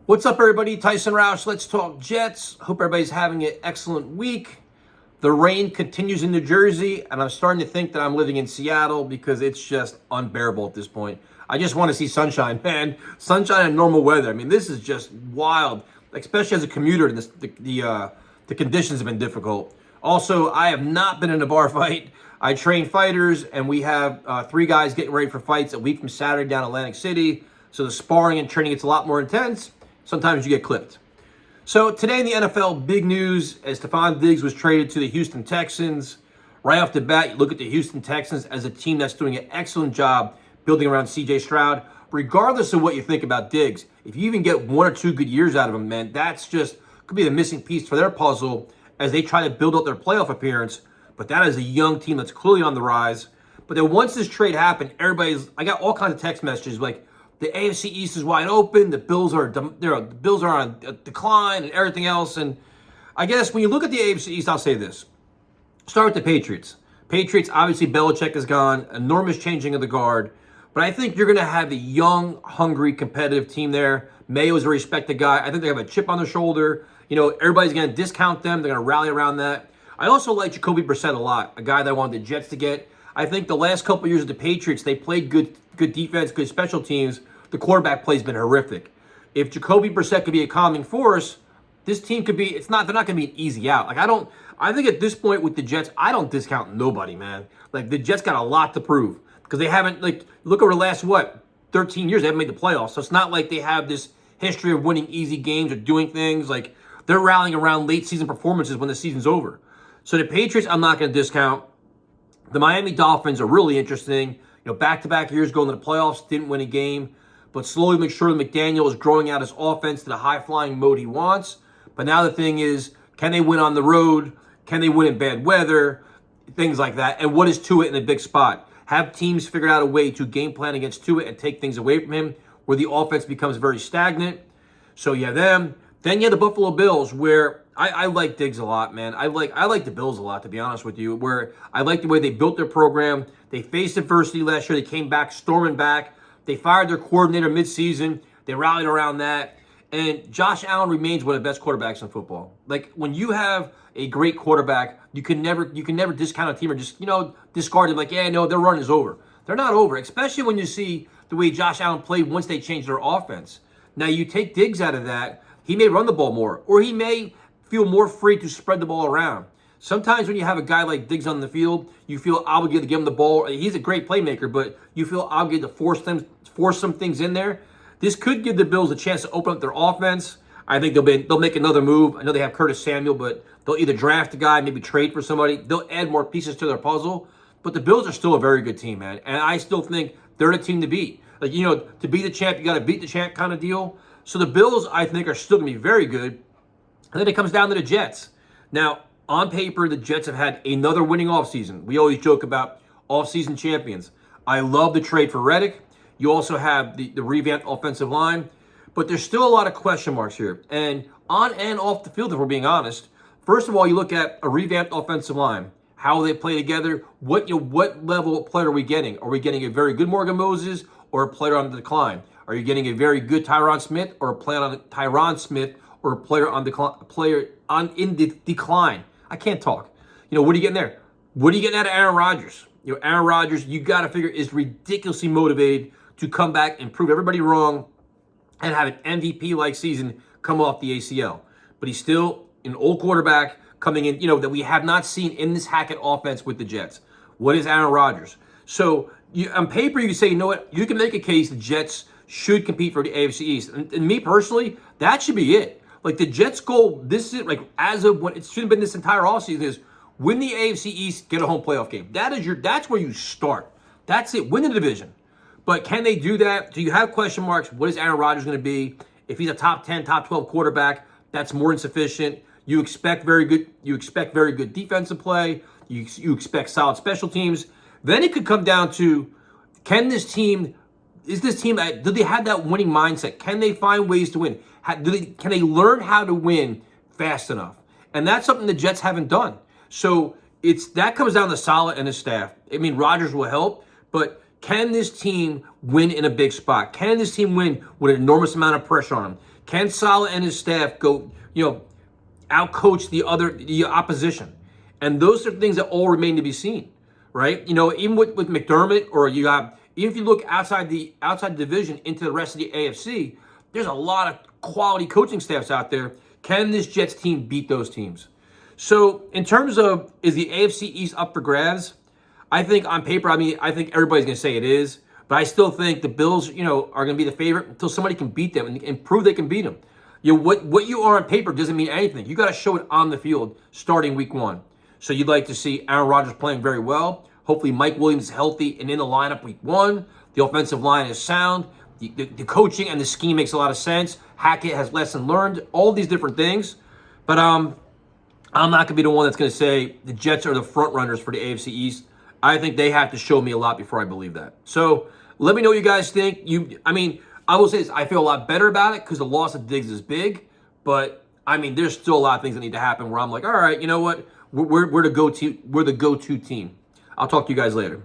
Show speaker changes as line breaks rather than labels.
What's up, everybody? Tyson Roush. Let's talk Jets. Hope everybody's having an excellent week. The rain continues in New Jersey, and I'm starting to think that I'm living in Seattle because it's just unbearable at this point. I just want to see sunshine, man. Sunshine and normal weather. I mean, this is just wild, especially as a commuter. The conditions have been difficult. Also, I have not been in a bar fight. I train fighters, and we have 3 guys getting ready for fights a week from Saturday down in Atlantic City. So the sparring and training gets a lot more intense. Sometimes you get clipped. So today in the NFL, big news as Stephon Diggs was traded to the Houston Texans. Right off the bat, you look at the Houston Texans as a team that's doing an excellent job building around C.J. Stroud. Regardless of what you think about Diggs, if you even get 1 or 2 good years out of him, man, that's just could be the missing piece for their puzzle as they try to build up their playoff appearance. But that is a young team that's clearly on the rise. But then once this trade happened, I got all kinds of text messages like, the AFC East is wide open. The Bills are on a decline and everything else. And I guess when you look at the AFC East, I'll say this. Start with the Patriots. Patriots, obviously, Belichick is gone. Enormous changing of the guard. But I think you're going to have a young, hungry, competitive team there. Mayo's a respected guy. I think they have a chip on their shoulder. You know, everybody's going to discount them. They're going to rally around that. I also like Jacoby Brissett a lot, a guy that I wanted the Jets to get. I think the last couple of years of the Patriots, they played good defense, good special teams. The quarterback play's been horrific. If Jacoby Brissett could be a calming force, this team could be, they're not going to be an easy out. I think at this point with the Jets, I don't discount nobody, man. Like, the Jets got a lot to prove because they haven't, look over the last, 13 years, they haven't made the playoffs. So it's not like they have this history of winning easy games or doing things. Like, they're rallying around late season performances when the season's over. So the Patriots, I'm not going to discount. The Miami Dolphins are really interesting. You know, back-to-back years going to the playoffs, didn't win a game. But slowly make sure McDaniel is growing out his offense to the high-flying mode he wants. But now the thing is, can they win on the road? Can they win in bad weather? Things like that. And what is Tua in a big spot? Have teams figured out a way to game plan against Tua and take things away from him where the offense becomes very stagnant. So you have them. Then you have the Buffalo Bills where I like Diggs a lot, man. I like the Bills a lot, to be honest with you, where I like the way they built their program. They faced adversity last year. They came back, storming back. They fired their coordinator midseason. They rallied around that. And Josh Allen remains one of the best quarterbacks in football. Like, when you have a great quarterback, you can never discount a team or just, discard them like, yeah, no, their run is over. They're not over, especially when you see the way Josh Allen played once they changed their offense. Now, you take Diggs out of that, he may run the ball more, or he may feel more free to spread the ball around. Sometimes when you have a guy like Diggs on the field, you feel obligated to give him the ball. He's a great playmaker, but you feel obligated to force some things in there. This could give the Bills a chance to open up their offense. I think they'll make another move. I know they have Curtis Samuel, but they'll either draft a guy, maybe trade for somebody. They'll add more pieces to their puzzle. But the Bills are still a very good team, man. And I still think they're the team to beat. To be the champ, you got to beat the champ kind of deal. So the Bills, I think, are still going to be very good. And then it comes down to the Jets. Now, on paper, the Jets have had another winning offseason. We always joke about offseason champions. I love the trade for Reddick. You also have the revamped offensive line. But there's still a lot of question marks here. And on and off the field, if we're being honest, first of all, you look at a revamped offensive line, how they play together, what level of player are we getting? Are we getting a very good Morgan Moses or a player on the decline? Are you getting a very good Tyron Smith or a player on Tyron Smith or a player on in the decline? I can't talk. What are you getting there? What are you getting out of Aaron Rodgers? Aaron Rodgers, you got to figure, is ridiculously motivated to come back and prove everybody wrong and have an MVP-like season come off the ACL. But he's still an old quarterback coming in, that we have not seen in this Hackett offense with the Jets. What is Aaron Rodgers? So on paper, you can say, you know what? You can make a case the Jets should compete for the AFC East. And me personally, that should be it. Like, the Jets' goal, this is as of when it should have been this entire offseason, is win the AFC East, get a home playoff game. That's where you start. That's it. Win the division. But can they do that? Do you have question marks? What is Aaron Rodgers going to be? If he's a top 10, top 12 quarterback, that's more than sufficient. You expect very good defensive play. You expect solid special teams. Then it could come down to, do they have that winning mindset? Can they find ways to win? Can they learn how to win fast enough? And that's something the Jets haven't done. So that comes down to Saleh and his staff. I mean, Rodgers will help, but Can this team win in a big spot? Can this team win with an enormous amount of pressure on them? Can Saleh and his staff go, outcoach the opposition? And those are things that all remain to be seen, right? Even with McDermott, or even if you look outside the division into the rest of the AFC, there's a lot of quality coaching staffs out there. Can this Jets team beat those teams? So in terms of, is the AFC East up for grabs? I think on paper, I think everybody's going to say it is, but I still think the Bills, are going to be the favorite until somebody can beat them and prove they can beat them. What you are on paper doesn't mean anything. You got to show it on the field starting week 1. So you'd like to see Aaron Rodgers playing very well. Hopefully Mike Williams is healthy and in the lineup week 1. The offensive line is sound. The coaching and the scheme makes a lot of sense. Hackett has lesson learned. All these different things. But I'm not going to be the one that's going to say the Jets are the front runners for the AFC East. I think they have to show me a lot before I believe that. So let me know what you guys think. I will say this. I feel a lot better about it because the loss of Diggs is big. But, there's still a lot of things that need to happen where I'm like, all right, you know what? We're the go-to team. I'll talk to you guys later.